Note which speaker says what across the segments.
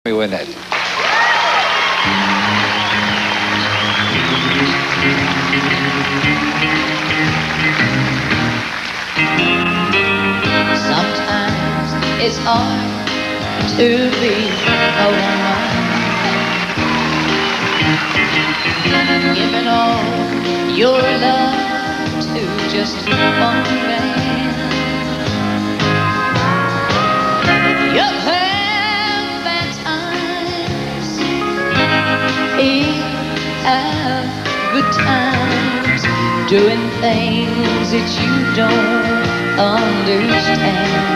Speaker 1: Tammy Wynette.
Speaker 2: Sometimes it's hard to be a woman, giving all your love to just one man. You'll have bad times, he'll have good times, doing things that you don't understand.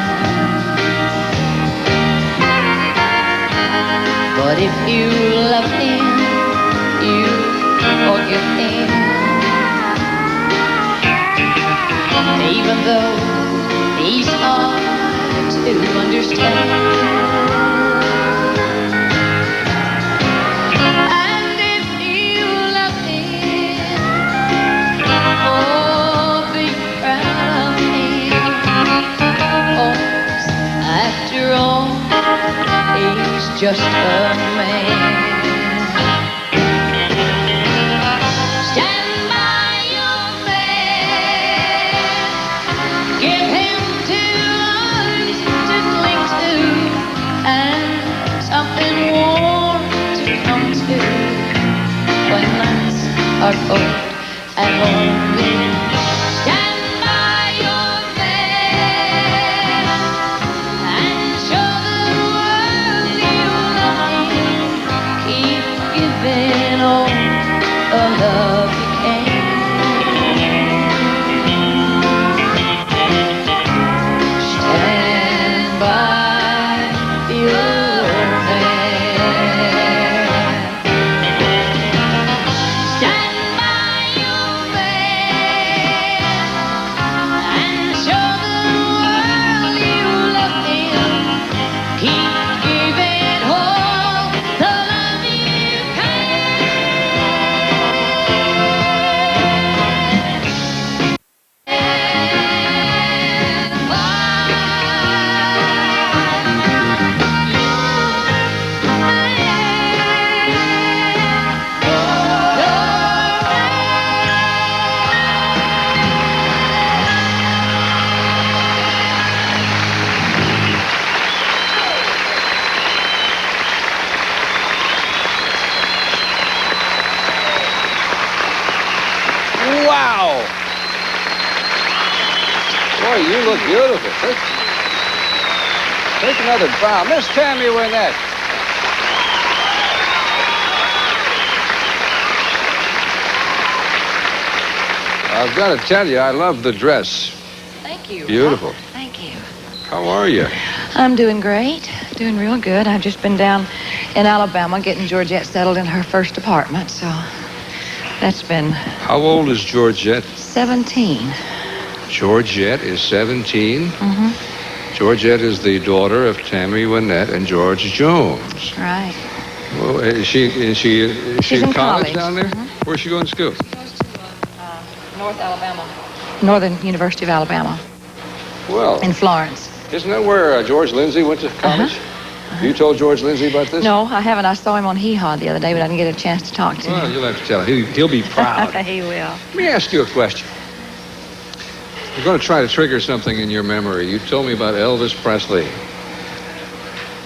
Speaker 2: But if you love him, you forgive him, even though he's hard to understand. And if you love him, oh, be proud of him. Oh, after all, he's just a man. Stand by your man. Give him two arms to cling to and something warm to come to when nights are cold and lonely. Stand by your man and show the world you love him. Keep giving all the love you can. Stand by your man. Stand by your man and show the world you love him. Keep giving all the love you can.
Speaker 1: Wow! Boy, you look beautiful. Take another bow. Miss Tammy Wynette. I've got to tell you, I love the dress.
Speaker 2: Thank you.
Speaker 1: Beautiful.
Speaker 2: Thank you.
Speaker 1: How are you?
Speaker 2: I'm doing great. Doing real good. I've just been down in Alabama getting Georgette settled in her first apartment, so that's been
Speaker 1: How old is Georgette?
Speaker 2: 17.
Speaker 1: Georgette is 17.
Speaker 2: Mm-hmm.
Speaker 1: Georgette is the daughter of Tammy Wynette and George Jones.
Speaker 2: Right.
Speaker 1: Well, is she
Speaker 2: She's in
Speaker 1: college
Speaker 2: college.
Speaker 1: down there?
Speaker 2: Mhm.
Speaker 1: Where's she going to school?
Speaker 2: She goes to North Alabama. Northern University of Alabama
Speaker 1: Well,
Speaker 2: in Florence.
Speaker 1: isn't that where George Lindsay went to college? You told George Lindsay about this?
Speaker 2: No, I haven't. I saw him on Hee Haw the other day, but I didn't get a chance to talk to
Speaker 1: Well,
Speaker 2: him.
Speaker 1: you'll have to tell him. He'll be proud.
Speaker 2: He will.
Speaker 1: Let me ask you a question. We're going to try to trigger something in your memory. You told me about Elvis Presley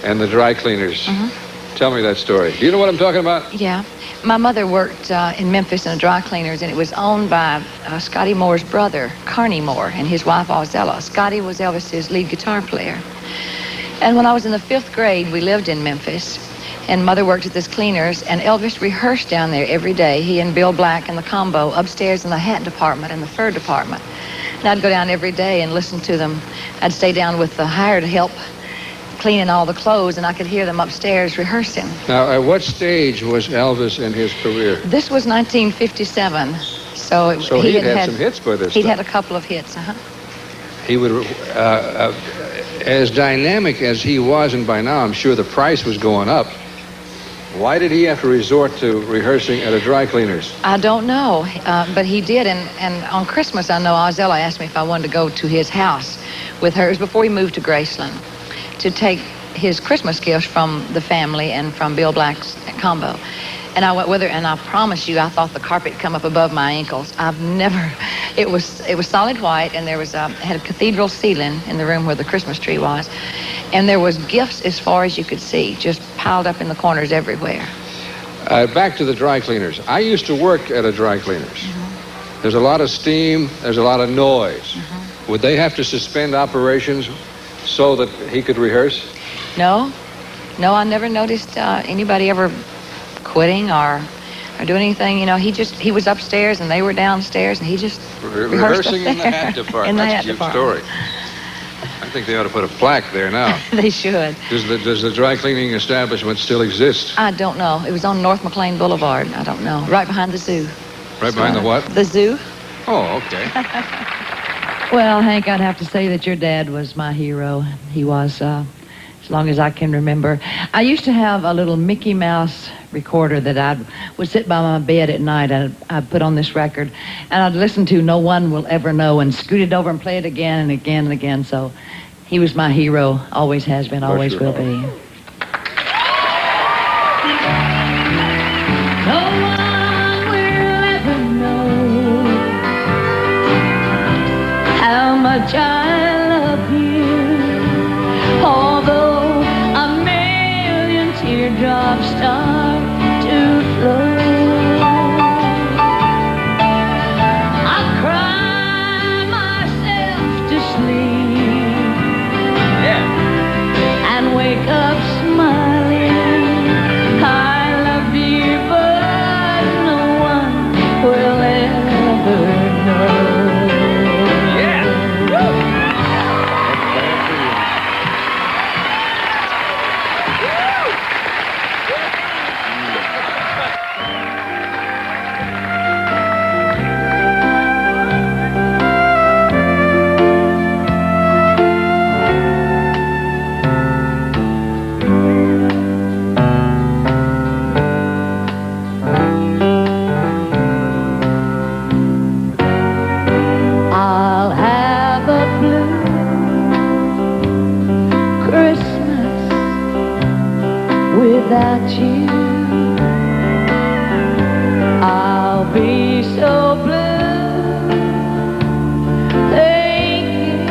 Speaker 1: and the dry cleaners. Tell me that story. Do you know what I'm talking about?
Speaker 2: Yeah. My mother worked in Memphis in a dry cleaners, and it was owned by Scotty Moore's brother, Carney Moore, and his wife, Ozella. Scotty was Elvis's lead guitar player. And when I was in the 5th grade, we lived in Memphis, and Mother worked at this cleaners, and Elvis rehearsed down there every day, he and Bill Black in the combo, upstairs in the hat department and the fur department. And I'd go down every day and listen to them. I'd stay down with the hired help cleaning all the clothes, and I could hear them upstairs rehearsing.
Speaker 1: Now, at what stage was Elvis in his career?
Speaker 2: This was 1957, so
Speaker 1: So he had some hits by this
Speaker 2: He'd
Speaker 1: time.
Speaker 2: had a couple of hits,
Speaker 1: He would, as dynamic as he was, and by now I'm sure the price was going up, why did he have to resort to rehearsing at a dry cleaner's?
Speaker 2: I don't know, but he did, and on Christmas, I know Ozella asked me if I wanted to go to his house with her. It was before he moved to Graceland, to take his Christmas gifts from the family and from Bill Black's combo. And I went with her, and I promise you, I thought the carpet would come up above my ankles. I've never, it was solid white, and there was had a cathedral ceiling in the room where the Christmas tree was. And there was gifts as far as you could see, just piled up in the corners everywhere.
Speaker 1: Back to the dry cleaners. I used to work at a dry cleaners. Mm-hmm. There's a lot of steam, there's a lot of noise. Mm-hmm. Would they have to suspend operations so that he could rehearse?
Speaker 2: No, I never noticed anybody ever quitting or doing anything. You know, he was upstairs and they were downstairs, and he just
Speaker 1: rehearsing in the hat department. That's a cute story. I think they ought to put a plaque there now. They
Speaker 2: should.
Speaker 1: Does the dry cleaning establishment still exist?
Speaker 2: I don't know. It was on North McLean Boulevard. I don't know. Right behind the zoo.
Speaker 1: Right behind the what?
Speaker 2: The zoo.
Speaker 1: Oh, okay.
Speaker 3: Well, Hank, I'd have to say that your dad was my hero. He was, as long as I can remember. I used to have a little Mickey Mouse recorder that I would sit by my bed at night, and I'd put on this record, and I'd listen to No One Will Ever Know and scoot it over and play it again and again and again. So he was my hero, always has been, always will be.
Speaker 4: No one will ever know how much I love you, although a million teardrops start to flow. I cry myself to sleep, and wake up smiling. I love you, but no one will ever know. I'll have a blue Christmas without you. I'll be so blue thinking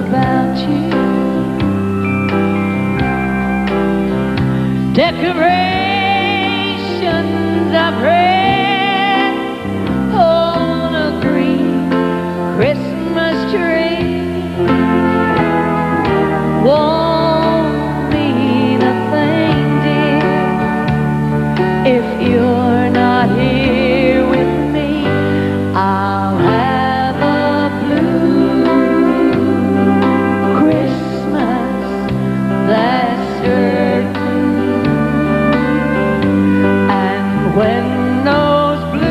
Speaker 4: about you. Decorations I've read on a green Christmas tree won't mean a thing, dear, if you're not here with me. I'll have a blue Christmas, that's certain. And when those blue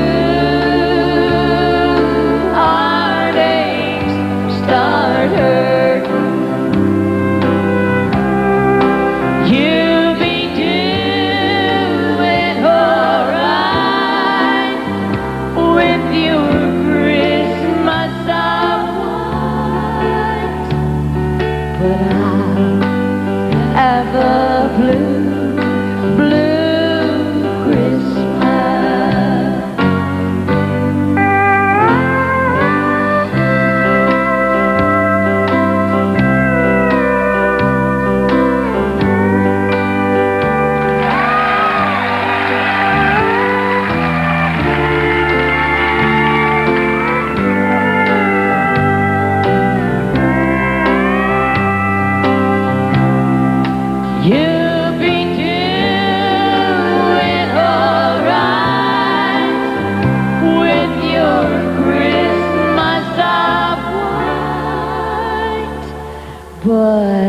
Speaker 4: heartaches start hurting, you'll be doing alright with your Christmas of white. But I'll have a blue, blue Christmas. You'll be doing alright with your Christmas of white, but